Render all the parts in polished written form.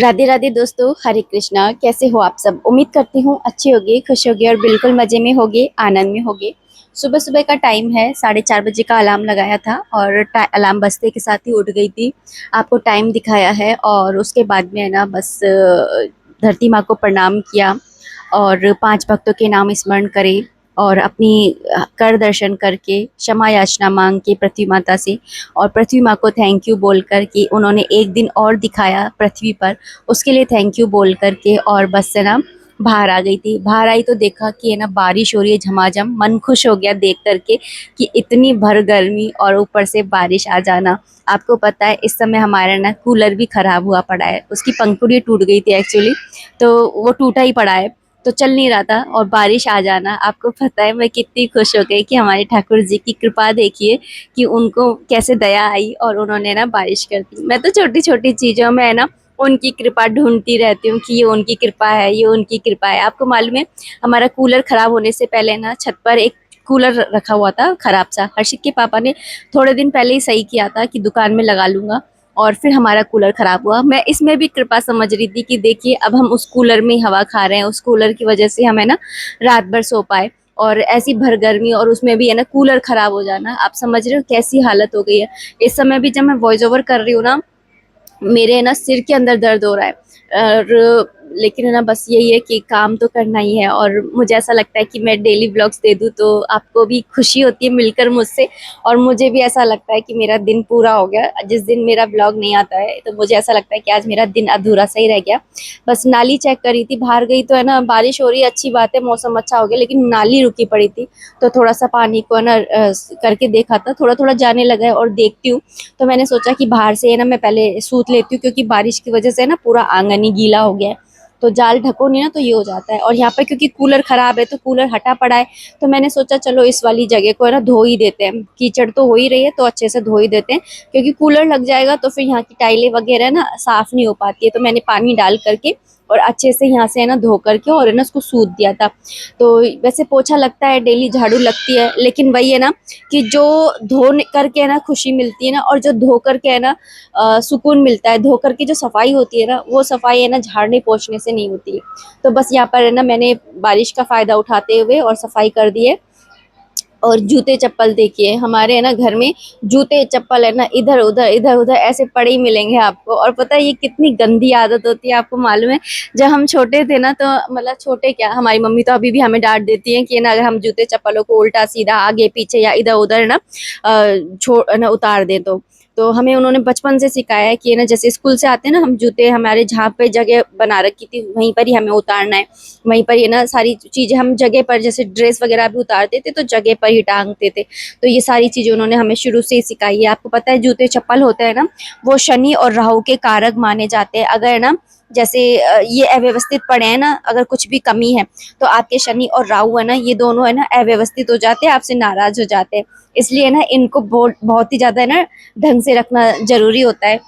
राधे राधे दोस्तों, हरे कृष्णा। कैसे हो आप सब? उम्मीद करती हूँ अच्छे होगे, खुश होगे और बिल्कुल मजे में होगे, आनंद में होगे। सुबह सुबह का टाइम है, 4:30 बजे का अलार्म लगाया था और अलार्म बजते के साथ ही उठ गई थी। आपको टाइम दिखाया है और उसके बाद में है ना बस धरती माँ को प्रणाम किया और 5 भक्तों के नाम स्मरण करे और अपनी कर दर्शन करके क्षमा याचना मांग के पृथ्वी माता से और पृथ्वी माँ को थैंक यू बोल कर कि उन्होंने एक दिन और दिखाया पृथ्वी पर, उसके लिए थैंक यू बोल करके और बस से ना बाहर आ गई थी। बाहर आई तो देखा कि है ना बारिश हो रही है झमाझम। मन खुश हो गया देख करके कि इतनी भर गर्मी और ऊपर से बारिश आ जाना। आपको पता है इस समय हमारा ना कूलर भी खराब हुआ पड़ा है, उसकी पंखुड़ी टूट गई थी एक्चुअली, तो वो टूटा ही पड़ा है, तो चल नहीं रहा था। और बारिश आ जाना, आपको पता है मैं कितनी खुश हो गई कि हमारे ठाकुर जी की कृपा देखिए कि उनको कैसे दया आई और उन्होंने ना बारिश कर दी। मैं तो छोटी छोटी चीजों में है ना उनकी कृपा ढूंढती रहती हूँ कि ये उनकी कृपा है, ये उनकी कृपा है। आपको मालूम है हमारा कूलर खराब होने से पहले ना छत पर एक कूलर रखा हुआ था खराब सा, हर्षित के पापा ने थोड़े दिन पहले ही सही किया था कि दुकान में लगा लूंगा, और फिर हमारा कूलर खराब हुआ। मैं इसमें भी कृपा समझ रही थी कि देखिए अब हम उस कूलर में ही हवा खा रहे हैं, उस कूलर की वजह से हमें ना रात भर सो पाए। और ऐसी भर गर्मी और उसमें भी है ना कूलर खराब हो जाना, आप समझ रहे हो कैसी हालत हो गई है। इस समय भी जब मैं वॉइस ओवर कर रही हूँ ना, मेरे है ना सिर के अंदर दर्द हो रहा है। और लेकिन है ना बस यही है कि काम तो करना ही है और मुझे ऐसा लगता है कि मैं डेली व्लॉग्स दे दूँ तो आपको भी खुशी होती है मिलकर मुझसे, और मुझे भी ऐसा लगता है कि मेरा दिन पूरा हो गया। जिस दिन मेरा व्लॉग नहीं आता है तो मुझे ऐसा लगता है कि आज मेरा दिन अधूरा सा ही रह गया। बस नाली चेक करी थी, बाहर गई तो है ना बारिश हो रही है, अच्छी बात है, मौसम अच्छा हो गया, लेकिन नाली रुकी पड़ी थी। तो थोड़ा सा पानी को है ना करके देखा था, थोड़ा थोड़ा जाने लगा है और देखती हूँ। तो मैंने सोचा कि बाहर से है ना मैं पहले सूत लेती हूँ, क्योंकि बारिश की वजह से ना पूरा आंगन ही गीला हो गया है। तो जाल ढको नहीं ना तो ये हो जाता है। और यहाँ पे क्योंकि कूलर खराब है तो कूलर हटा पड़ा है, तो मैंने सोचा चलो इस वाली जगह को है ना धो ही देते हैं, कीचड़ तो हो ही रही है तो अच्छे से धो ही देते हैं, क्योंकि कूलर लग जाएगा तो फिर यहाँ की टाइलें वगैरह ना साफ नहीं हो पाती है। तो मैंने पानी डाल करके और अच्छे से यहाँ से है ना धो करके और है ना उसको सूत दिया था। तो वैसे पोछा लगता है, डेली झाड़ू लगती है, लेकिन वही है ना कि जो धो करके है ना खुशी मिलती है ना, और जो धो करके है ना सुकून मिलता है, धो करके जो सफाई होती है ना वो सफाई है ना झाड़ने पोछने से नहीं होती है। तो बस यहाँ पर है ना मैंने बारिश का फायदा उठाते हुए और सफाई कर दी है। और जूते चप्पल देखिए हमारे है ना घर में, जूते चप्पल है ना इधर उधर ऐसे पड़े ही मिलेंगे आपको। और पता है ये कितनी गंदी आदत होती है, आपको मालूम है जब हम छोटे थे ना, तो मतलब छोटे क्या, हमारी मम्मी तो अभी भी हमें डांट देती है कि ना अगर हम जूते चप्पलों को उल्टा सीधा आगे पीछे या इधर उधर ना छोड़ ना उतार दे तो हमें उन्होंने बचपन से सिखाया है कि ना जैसे स्कूल से आते हैं ना हम, जूते हमारे जहाँ पे जगह बना रखी थी वहीं पर ही हमें उतारना है। वहीं पर ये ना सारी चीजें हम जगह पर, जैसे ड्रेस वगैरह भी उतारते थे तो जगह पर ही टांगते थे। तो ये सारी चीजें उन्होंने हमें शुरू से ही सिखाई है। आपको पता है जूते चप्पल होते हैं ना, वो शनि और राहु के कारक माने जाते हैं। अगर ना जैसे ये अव्यवस्थित पड़े हैं ना, अगर कुछ भी कमी है तो आपके शनि और राहु है ना ये दोनों है ना अव्यवस्थित हो जाते हैं, आपसे नाराज हो जाते हैं। इसलिए ना इनको बहुत बहुत ही ज्यादा है ना ढंग से रखना जरूरी होता है।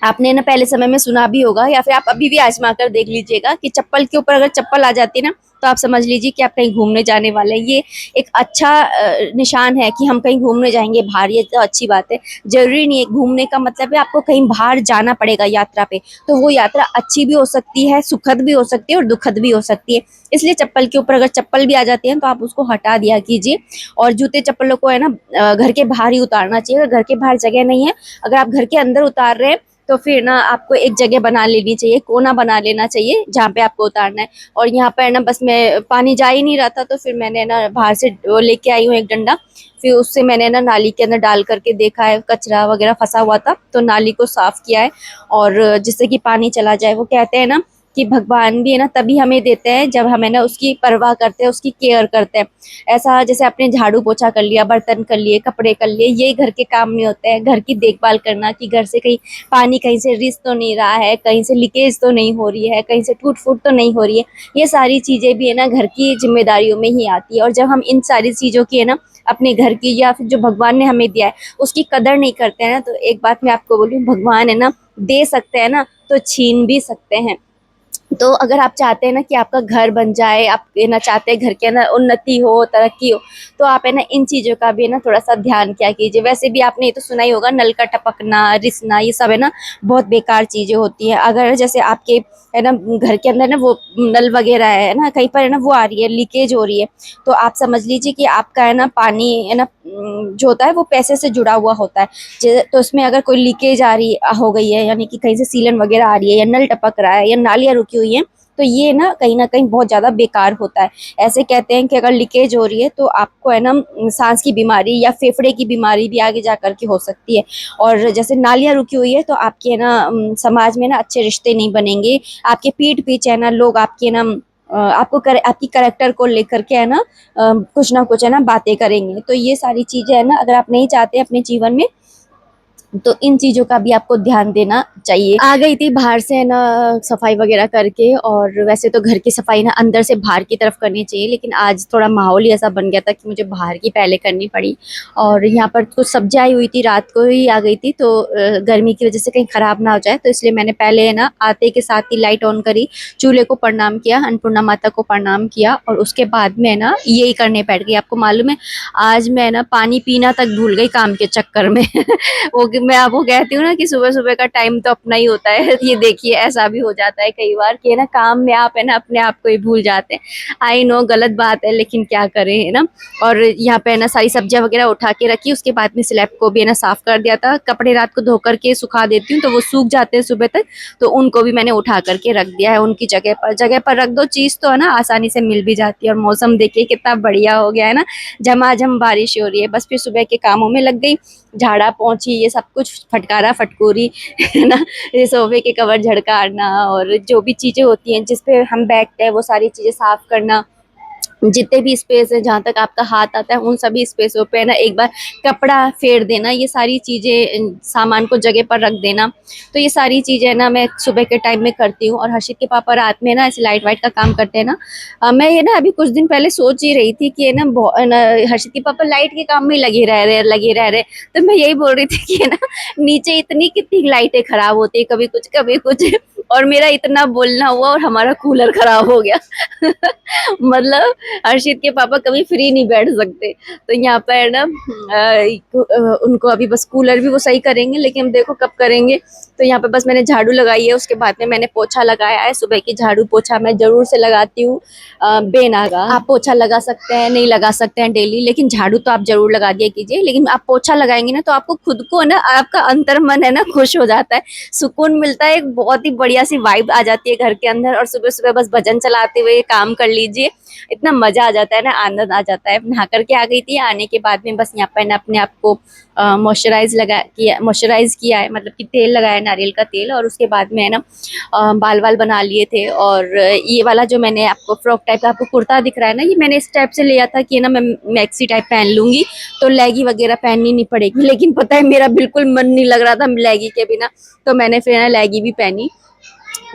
आपने ना पहले समय में सुना भी होगा या फिर आप अभी भी आजमा कर देख लीजिएगा कि चप्पल के ऊपर अगर चप्पल आ जाती है ना, तो आप समझ लीजिए कि आप कहीं घूमने जाने वाले हैं। ये एक अच्छा निशान है कि हम कहीं घूमने जाएंगे बाहर, ये तो अच्छी बात है। जरूरी नहीं है घूमने का मतलब है आपको कहीं बाहर जाना पड़ेगा यात्रा पे, तो वो यात्रा अच्छी भी हो सकती है, सुखद भी हो सकती है और दुखद भी हो सकती है। इसलिए चप्पल के ऊपर अगर चप्पल भी आ जाती है तो आप उसको हटा दिया कीजिए। और जूते चप्पलों को है ना घर के बाहर ही उतारना चाहिए। अगर घर के बाहर जगह नहीं है, अगर आप घर के अंदर उतार रहे हैं, तो फिर ना आपको एक जगह बना लेनी चाहिए, कोना बना लेना चाहिए जहाँ पे आपको उतारना है। और यहाँ पर ना बस मैं पानी जा ही नहीं रहा था तो फिर मैंने ना बाहर से वो लेके आई हूँ एक डंडा। फिर उससे मैंने ना नाली के अंदर डाल करके देखा है, कचरा वगैरह फंसा हुआ था तो नाली को साफ किया है, और जिससे कि पानी चला जाए। वो कहते हैं ना कि भगवान भी है ना तभी हमें देते हैं जब हमें ना उसकी परवाह करते हैं, उसकी केयर करते हैं। ऐसा जैसे आपने झाड़ू पोछा कर लिया, बर्तन कर लिए, कपड़े कर लिए, ये घर के काम नहीं होते हैं। घर की देखभाल करना कि घर से कहीं पानी कहीं से रिस तो नहीं रहा है, कहीं से लीकेज तो नहीं हो रही है, कहीं से टूट फूट तो नहीं हो रही है, ये सारी चीजें भी है ना घर की जिम्मेदारियों में ही आती है। और जब हम इन सारी चीजों की है ना अपने घर की या फिर जो भगवान ने हमें दिया है उसकी कदर नहीं करते हैं ना, तो एक बात मैं आपको बोलूं, भगवान है ना दे सकते हैं ना तो छीन भी सकते हैं। तो अगर आप चाहते हैं ना कि आपका घर बन जाए, आप ये ना चाहते हैं घर के अंदर उन्नति हो, तरक्की हो, तो आप है ना इन चीज़ों का भी है ना थोड़ा-सा ध्यान किया कीजिए। वैसे भी आपने ये तो सुना ही होगा, नल का टपकना, रिसना, ये सब है ना बहुत बेकार चीज़ें होती हैं। अगर जैसे आपके है ना घर के अंदर ना वो नल वगैरह है ना, कहीं पर है ना वो आ रही है, लीकेज हो रही है, तो आप समझ लीजिए कि आपका है ना पानी है ना जो होता है वो पैसे से जुड़ा हुआ होता है। तो उसमें अगर कोई लीकेज आ रही हो गई है, यानी कि कहीं से सीलन वगैरह आ रही है, या नल टपक रहा है, या नालियाँ रुकी हुई हैं, तो ये ना कहीं बहुत ज़्यादा बेकार होता है। ऐसे कहते हैं कि अगर लीकेज हो रही है तो आपको है ना सांस की बीमारी या फेफड़े की बीमारी भी आगे जा कर के हो सकती है। और जैसे नालियाँ रुकी हुई है तो आपके है ना समाज में ना अच्छे रिश्ते नहीं बनेंगे। आपके पीठ पीछे है ना लोग आपके ना आपकी कैरेक्टर को लेकर के है ना कुछ ना कुछ है ना बातें करेंगे। तो ये सारी चीज़ें है ना अगर आप नहीं चाहते अपने जीवन में, तो इन चीज़ों का भी आपको ध्यान देना चाहिए। आ गई थी बाहर से है ना सफाई वगैरह करके, और वैसे तो घर की सफाई ना अंदर से बाहर की तरफ करनी चाहिए, लेकिन आज थोड़ा माहौल ही ऐसा बन गया था कि मुझे बाहर की पहले करनी पड़ी। और यहाँ पर कुछ सब्जियाँ आई हुई थी, रात को ही आ गई थी, तो गर्मी की वजह से कहीं ख़राब ना हो जाए, तो इसलिए मैंने पहले है ना आते के साथ ही लाइट ऑन करी, चूल्हे को प्रणाम किया, अन्नपूर्णा माता को प्रणाम किया, और उसके बाद में है ना यही करने बैठ गई। आपको मालूम है आज मैं ना पानी पीना तक भूल गई काम के चक्कर में। मैं आपको कहती हूँ ना कि सुबह सुबह का टाइम तो अपना ही होता है। ये देखिए ऐसा भी हो जाता है कई बार कि है ना काम में आप है ना अपने आप को ही भूल जाते हैं। आई नो गलत बात है, लेकिन क्या करें है ना। और यहाँ पे है ना सारी सब्जियां वगैरह उठा के रखी, उसके बाद में स्लैब को भी है ना साफ कर दिया था। कपड़े रात को धो करके सुखा देती हूँ तो वो सूख जाते हैं सुबह तक, तो उनको भी मैंने उठा करके रख दिया है उनकी जगह पर रख दो चीज तो है ना आसानी से मिल भी जाती है। और मौसम देखिए कितना बढ़िया हो गया है ना, झमाझम बारिश हो रही है। बस फिर सुबह के कामों में लग गई, झाड़ा पोंछी ये सब कुछ, फटकारा फटकोरी है ना, ये सोफे के कवर झड़काना, और जो भी चीजें होती हैं जिस पे हम बैठते हैं वो सारी चीजें साफ करना। जितने भी स्पेस है जहाँ तक आपका हाथ आता है उन सभी स्पेसों पे ना एक बार कपड़ा फेर देना, ये सारी चीजें सामान को जगह पर रख देना। तो ये सारी चीजें ना मैं सुबह के टाइम में करती हूँ। और हर्षित के पापा रात में ना ऐसे लाइट वाइट का काम करते हैं ना। मैं ये ना अभी कुछ दिन पहले सोच ही रही थी कि हर्षित के पापा लाइट के काम में लगे रह रहे। तो मैं यही बोल रही थी कि ना नीचे इतनी कितनी लाइटें खराब होती है, कभी कुछ और मेरा इतना बोलना हुआ और हमारा कूलर खराब हो गया। मतलब हर्षित के पापा कभी फ्री नहीं बैठ सकते। तो यहाँ पर ना उनको अभी बस कूलर भी वो सही करेंगे, लेकिन देखो कब करेंगे। तो यहाँ पे बस मैंने झाड़ू लगाई है, उसके बाद में मैंने पोछा लगाया है। सुबह की झाड़ू पोछा मैं जरूर से लगाती हूँ बेनागा। आप पोछा लगा सकते हैं, नहीं लगा सकते हैं डेली, लेकिन झाड़ू तो आप जरूर लगा दिया कीजिए। लेकिन आप पोछा लगाएंगे ना तो आपको खुद को ना आपका अंतर मन है ना खुश हो जाता है, सुकून मिलता है, एक बहुत ही बढ़िया सी वाइब आ जाती है घर के अंदर। और सुबह सुबह बस भजन चलाते हुए काम कर लीजिए, इतना मजा आ जाता है ना, आनंद आ जाता है। नहा करके आ गई थी, आने के बाद में बस यहाँ पर ना अपने आप को मॉइस्चराइज किया है, मतलब कि तेल लगाया नारियल का तेल। और उसके बाद में है ना बाल वाल बना लिए थे। और ये वाला जो मैंने आपको फ्रॉक टाइप का आपको कुर्ता दिख रहा है ना, ये मैंने इस टाइप से लिया था कि ना मैं मैक्सी टाइप पहन लूंगी तो लेगी वगैरह पहननी नहीं पड़ेगी। लेकिन पता है मेरा बिल्कुल मन नहीं लग रहा था लेगी के बिना, तो मैंने फिर ना लेगी भी पहनी।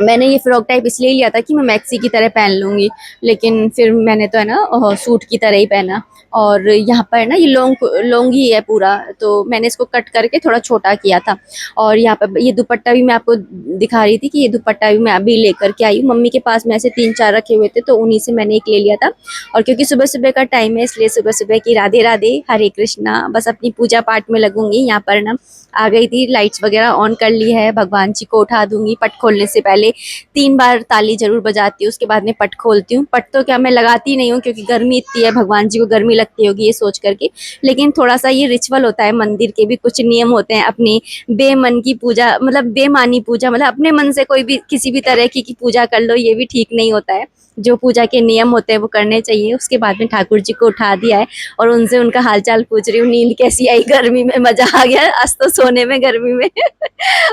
मैंने ये फ्रॉक टाइप इसलिए लिया था कि मैं मैक्सी की तरह पहन लूंगी, लेकिन फिर मैंने तो है ना सूट की तरह ही पहना। और यहाँ पर ना ये लॉन्ग ही है पूरा, तो मैंने इसको कट करके थोड़ा छोटा किया था। और यहाँ पर ये दुपट्टा भी मैं आपको दिखा रही थी कि ये दुपट्टा भी मैं अभी लेकर के आई हूँ। मम्मी के पास में ऐसे 3-4 रखे हुए थे, तो उन्हीं से मैंने एक ले लिया था। और क्योंकि सुबह सुबह का टाइम है, इसलिए सुबह सुबह की राधे राधे हरे कृष्णा, बस अपनी पूजा पाठ में लगूंगी। यहाँ पर ना आ गई थी, लाइट्स वगैरह ऑन कर ली है, भगवान जी को उठा दूंगी। पट खोलने से पहले 3 बार ताली जरूर बजाती हूँ, उसके बाद में पट खोलती हूँ। पट तो क्या मैं लगाती नहीं हूँ क्योंकि गर्मी इतनी है, भगवान जी को गर्मी लगती होगी ये सोच करके। लेकिन थोड़ा सा ये रिचुअल होता है, मंदिर के भी कुछ नियम होते हैं। अपनी बेमन की पूजा, मतलब बेमानी पूजा, मतलब अपने मन से कोई भी किसी भी तरह की पूजा कर लो, ये भी ठीक नहीं होता है। जो पूजा के नियम होते हैं वो करने चाहिए। उसके बाद में ठाकुर जी को उठा दिया है और उनसे उनका हालचाल पूछ रही हूँ, नींद कैसी आई, गर्मी में मजा आ गया आज तो सोने में गर्मी में।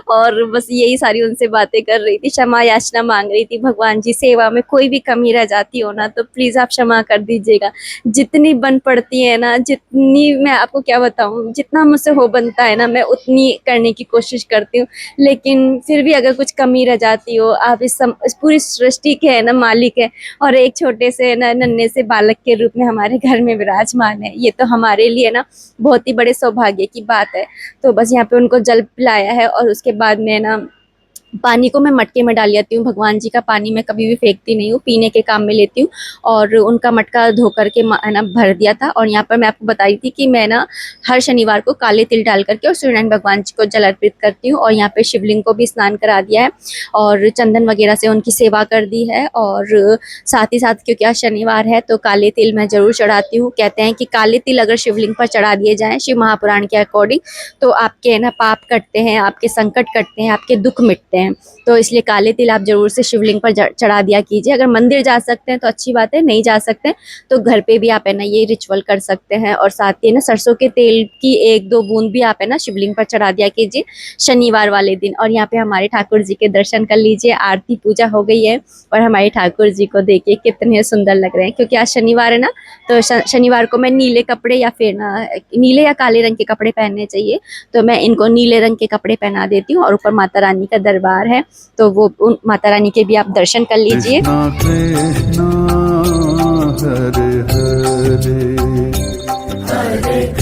और बस यही सारी उनसे बातें कर रही थी, क्षमा याचना मांग रही थी। भगवान जी सेवा में कोई भी कमी रह जाती हो ना तो प्लीज आप क्षमा कर दीजिएगा। जितनी बन पड़ती है ना, जितनी मैं आपको क्या बताऊं, जितना मुझसे हो बनता है ना मैं उतनी करने की कोशिश करती हूँ। लेकिन फिर भी अगर कुछ कमी रह जाती हो, आप इस पूरी सृष्टि के है ना मालिक है, और एक छोटे से ना नन्हे से बालक के रूप में हमारे घर में विराजमान है, ये तो हमारे लिए ना बहुत ही बड़े सौभाग्य की बात है। तो बस यहाँ पे उनको जल पिलाया है और उसके बाद में ना पानी को मैं मटके में डाल लेती हूँ। भगवान जी का पानी मैं कभी भी फेंकती नहीं हूँ, पीने के काम में लेती हूँ। और उनका मटका धो करके है ना भर दिया था। और यहाँ पर मैं आपको बता रही थी कि मैं ना हर शनिवार को काले तिल डाल करके और सूर्यनारायण भगवान जी को जल अर्पित करती हूँ। और यहाँ पे शिवलिंग को भी स्नान करा दिया है और चंदन वगैरह से उनकी सेवा कर दी है। और साथ ही साथ क्योंकि आज शनिवार है तो काले तिल मैं जरूर चढ़ाती हूँ। कहते हैं कि काले तिल अगर शिवलिंग पर चढ़ा दिए जाएं शिव महापुराण के अकॉर्डिंग तो आपके है ना पाप कटते हैं, आपके संकट कटते हैं, आपके दुख मिटते हैं। तो इसलिए काले तिल आप जरूर से शिवलिंग पर चढ़ा दिया कीजिए। अगर मंदिर जा सकते हैं तो अच्छी बात है, नहीं जा सकते हैं तो घर पे भी आप है ना ये रिचुअल कर सकते हैं। और साथ ही ना सरसों के तेल की एक दो बूंद भी आप है ना शिवलिंग पर चढ़ा दिया कीजिए शनिवार वाले दिन। और यहाँ पे हमारे ठाकुर जी के दर्शन कर लीजिए, आरती पूजा हो गई है। और हमारे ठाकुर जी को देखिए कितने सुंदर लग रहे हैं, क्योंकि आज शनिवार है ना तो शनिवार को मैं नीले कपड़े या फिर ना नीले या काले रंग के कपड़े पहनने चाहिए, तो मैं इनको नीले रंग के कपड़े पहना देती हूँ। और ऊपर माता रानी का दरबार है तो वो उन माता रानी के भी आप दर्शन कर लीजिए। कृष्णा कृष्णा हरे हरे।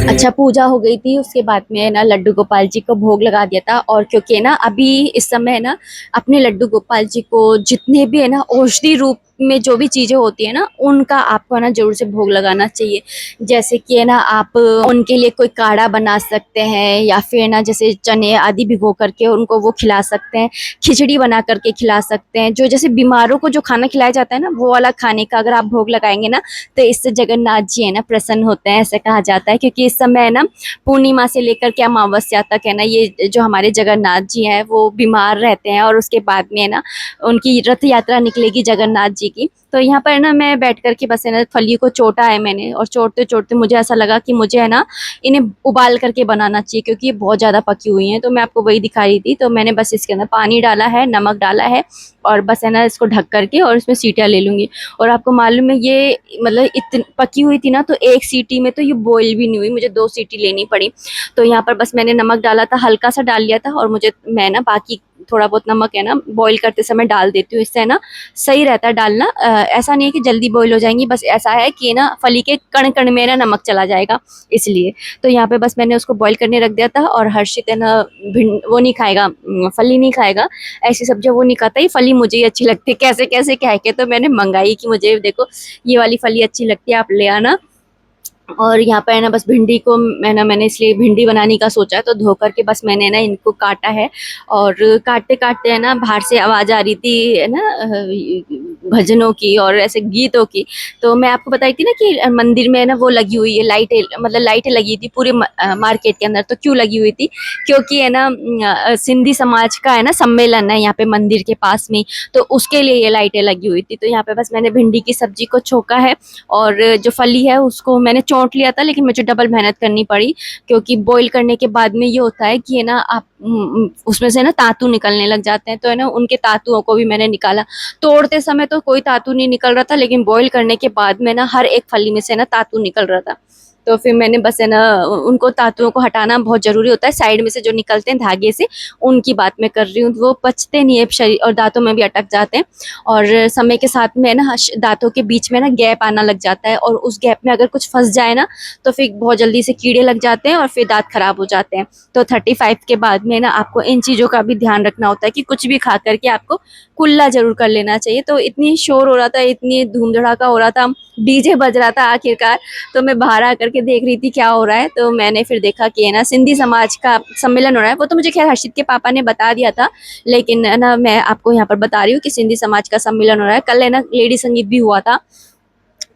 अच्छा, पूजा हो गई थी, उसके बाद में ना लड्डू गोपाल जी को भोग लगा दिया था। और क्योंकि है ना अभी इस समय है ना अपने लड्डू गोपाल जी को जितने भी है ना औषधि रूप में जो भी चीजें होती है ना उनका आपको है ना जरूर से भोग लगाना चाहिए। जैसे कि है ना आप उनके लिए कोई काढ़ा बना सकते हैं, या फिर ना जैसे चने आदि भिगो करके उनको वो खिला सकते हैं, खिचड़ी बना करके खिला सकते हैं। जो जैसे बीमारों को जो खाना खिलाया जाता है ना वो वाला खाने का अगर आप भोग लगाएंगे ना तो इससे जगन्नाथ जी है ना प्रसन्न होते हैं, ऐसे कहा जाता है। क्योंकि इस समय है ना पूर्णिमा से लेकर के अमावस्या तक है ना ये जो हमारे जगन्नाथ जी हैं वो बीमार रहते हैं। और उसके बाद में है ना उनकी रथ यात्रा निकलेगी जगन्नाथ जी की। तो यहाँ पर ना मैं बैठ करके बस है ना फली को चोटा है मैंने, और चोटते चोटते मुझे ऐसा लगा कि मुझे है ना इन्हें उबाल करके बनाना चाहिए, क्योंकि ये बहुत ज़्यादा पकी हुई हैं। तो मैं आपको वही दिखा रही थी। तो मैंने बस इसके अंदर पानी डाला है, नमक डाला है, और बस है ना इसको ढक करके और इसमें सीटियाँ ले लूँगी। और आपको मालूम है ये मतलब इतनी पकी हुई थी ना तो एक सीटी में तो ये बॉईल भी नहीं हुई, मुझे 2 सीटी लेनी पड़ी। तो यहाँ पर बस मैंने नमक डाला था, हल्का सा डाल लिया था। और मुझे मैं ना बाकी थोड़ा बहुत नमक है ना बॉईल करते समय डाल देती हूँ, इससे है ना सही रहता है डालना। ऐसा नहीं है कि जल्दी बॉईल हो जाएंगी, बस ऐसा है कि ना फली के कण कण में ना नमक चला जाएगा इसलिए। तो यहाँ पे बस मैंने उसको बॉईल करने रख दिया था। और हर्षित है ना भिंड वो नहीं खाएगा, फली नहीं खाएगा, ऐसी सब्जियां वो नहीं खाता, ये फली मुझे ही अच्छी लगती है कैसे कैसे कह के। तो मैंने मंगाई कि मुझे देखो ये वाली फली अच्छी लगती है, आप ले आना। और यहाँ पे है ना बस भिंडी को मैंने इसलिए भिंडी बनाने का सोचा है, तो धो करके बस मैंने ना इनको काटा है। और काटते काटते है ना बाहर से आवाज आ रही थी है ना भजनों की और ऐसे गीतों की। तो मैं आपको बताई थी ना कि मंदिर में है ना वो लगी हुई है लाइटें, मतलब लाइटें लगी थी पूरे मार्केट के अंदर। तो क्यों लगी हुई थी, क्योंकि है ना सिंधी समाज का है ना सम्मेलन है यहाँ पे मंदिर के पास में, तो उसके लिए ये लाइटें लगी हुई थी। तो यहाँ पे बस मैंने भिंडी की सब्जी को छोका है, और जो फली है उसको मैंने चौंट लिया था, लेकिन मुझे डबल मेहनत करनी पड़ी। क्योंकि बॉईल करने के बाद में ये होता है कि है ना आप उसमें से ना तातू निकलने लग जाते हैं, तो है ना उनके तातुओं को भी मैंने निकाला। तोड़ते समय तो कोई तातू नहीं निकल रहा था, लेकिन बॉईल करने के बाद में ना हर एक फली में से ना तातू निकल रहा था। तो फिर मैंने बस है ना उनको तातुओं को हटाना बहुत जरूरी होता है, साइड में से जो निकलते हैं धागे से, उनकी बात मैं कर रही हूँ। वो पचते नहीं है शरीर और दांतों में भी अटक जाते हैं। और समय के साथ में ना दांतों के बीच में ना गैप आना लग जाता है, और उस गैप में अगर कुछ फंस जाए ना तो फिर बहुत जल्दी से कीड़े लग जाते हैं और फिर दांत खराब हो जाते हैं। तो 35 के बाद में ना आपको इन चीज़ों का भी ध्यान रखना होता है कि कुछ भी खा करके आपको कुल्ला जरूर कर लेना चाहिए। तो इतनी शोर हो रहा था, इतनी धूम धड़ाका हो रहा था, डीजे बज रहा था आखिरकार। तो मैं बाहर आकर के देख रही थी क्या हो रहा है। तो मैंने फिर देखा कि है ना सिंधी समाज का सम्मेलन हो रहा है। वो तो मुझे खैर हर्षित के पापा ने बता दिया था, लेकिन है ना मैं आपको यहाँ पर बता रही हूँ कि सिंधी समाज का सम्मेलन हो रहा है। कल है ना लेडी संगीत भी हुआ था,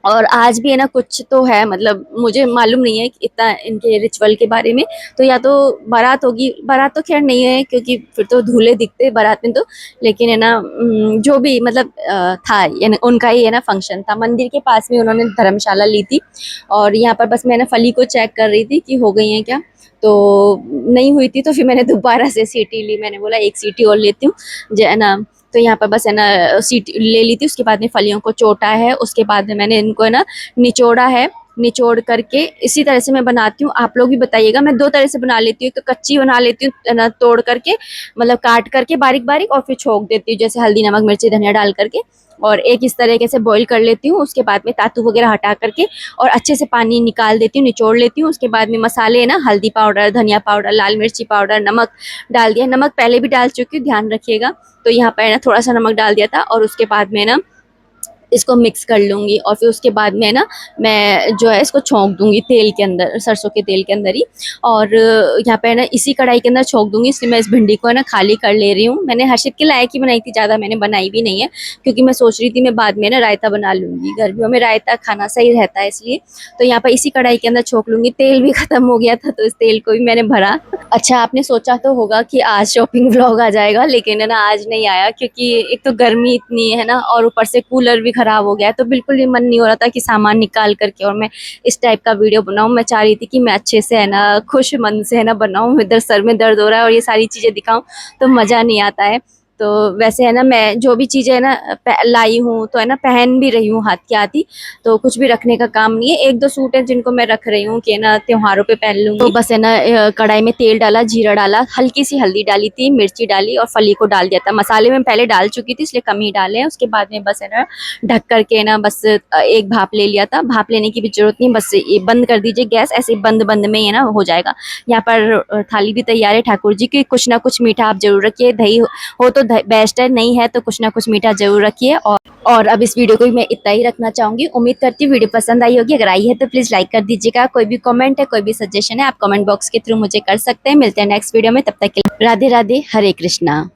और आज भी है ना कुछ तो है, मतलब मुझे मालूम नहीं है कि इतना इनके रिचुअल के बारे में। तो या तो बारात होगी, बारात तो खैर नहीं है क्योंकि फिर तो दूल्हे दिखते बारात में तो। लेकिन है ना जो भी मतलब था यानी उनका ही है ना फंक्शन था, मंदिर के पास में उन्होंने धर्मशाला ली थी। और यहाँ पर बस मैंने फली को चेक कर रही थी कि हो गई है क्या, तो नहीं हुई थी। तो फिर मैंने दोबारा से सीटी ली, मैंने बोला एक सीटी और लेती हूँ जो है ना। तो यहाँ पर बस है ना सीटी ले ली थी, उसके बाद में फलियों को चोटा है, उसके बाद में मैंने इनको है ना निचोड़ा है। निचोड़ करके इसी तरह से मैं बनाती हूँ। आप लोग भी बताइएगा। मैं 2 तरह से बना लेती हूँ, तो कच्ची बना लेती हूँ ना, तोड़ करके मतलब काट करके बारीक बारीक, और फिर छोंक देती हूँ जैसे हल्दी नमक मिर्ची धनिया डाल करके। और एक इस तरीके से बॉईल कर लेती हूँ। उसके बाद में तातू वगैरह हटा करके और अच्छे से पानी निकाल देती हूँ, निचोड़ लेती हूँ। उसके बाद में मसाले है ना, हल्दी पाउडर, धनिया पाउडर, लाल मिर्ची पाउडर, नमक डाल दिया। नमक पहले भी डाल चुकी हूँ, ध्यान रखिएगा। तो यहाँ पर ना थोड़ा सा नमक डाल दिया था। और उसके बाद में ना इसको मिक्स कर लूँगी, और फिर उसके बाद में ना मैं जो है इसको छौंक दूँगी तेल के अंदर, सरसों के तेल के अंदर ही। और यहाँ पे ना इसी कढ़ाई के अंदर छौंक दूँगी। इसलिए मैं इस भिंडी को है ना खाली कर ले रही हूँ। मैंने हर्षित के लायक ही बनाई थी, ज़्यादा मैंने बनाई भी नहीं है, क्योंकि मैं सोच रही थी मैं बाद में ना रायता बना लूँगी। गर्मियों में रायता खाना सही रहता है इसलिए। तो यहाँ पर इसी कढ़ाई के अंदर छौंक लूँगी। तेल भी ख़त्म हो गया था, तो इस तेल को भी मैंने भरा। अच्छा, आपने सोचा तो होगा कि आज शॉपिंग व्लॉग आ जाएगा, लेकिन है ना आज नहीं आया, क्योंकि एक तो गर्मी इतनी है ना, और ऊपर से कूलर भी खराब हो गया है। तो बिल्कुल भी मन नहीं हो रहा था कि सामान निकाल करके और मैं इस टाइप का वीडियो बनाऊं। मैं चाह रही थी कि मैं अच्छे से है ना खुश मन से है ना बनाऊं। इधर सर में दर्द हो रहा है और ये सारी चीज़ें दिखाऊं, तो मज़ा नहीं आता है। तो वैसे है ना, मैं जो भी चीज़ें है ना लाई हूँ, तो है ना पहन भी रही हूँ हाथ के हाथ ही। तो कुछ भी रखने का काम नहीं है। 1-2 सूट है जिनको मैं रख रही हूँ कि है ना त्योहारों पे पहन लूँगी। तो बस है ना कढ़ाई में तेल डाला, जीरा डाला, हल्की सी हल्दी डाली थी, मिर्ची डाली और फली को डाल दिया था। मसाले में पहले डाल चुकी थी, इसलिए कम ही डाले हैं। उसके बाद में बस है ना ढक करके ना बस एक भाप ले लिया था। भाप लेने की भी जरूरत नहीं, बस ये बंद कर दीजिए गैस। ऐसे बंद बंद में ही ना हो जाएगा। यहाँ पर थाली भी तैयार है ठाकुर जी की। कुछ ना कुछ मीठा आप जरूर रखिए। दही हो तो बेस्ट है, नहीं है तो कुछ ना कुछ मीठा जरूर रखिए। और अब इस वीडियो को मैं इतना ही रखना चाहूंगी। उम्मीद करती हूँ वीडियो पसंद आई होगी। अगर आई है तो प्लीज लाइक कर दीजिएगा। कोई भी कमेंट है, कोई भी सजेशन है, आप कमेंट बॉक्स के थ्रू मुझे कर सकते हैं। मिलते हैं नेक्स्ट वीडियो में, तब तक के लिए राधे राधे, हरे कृष्णा।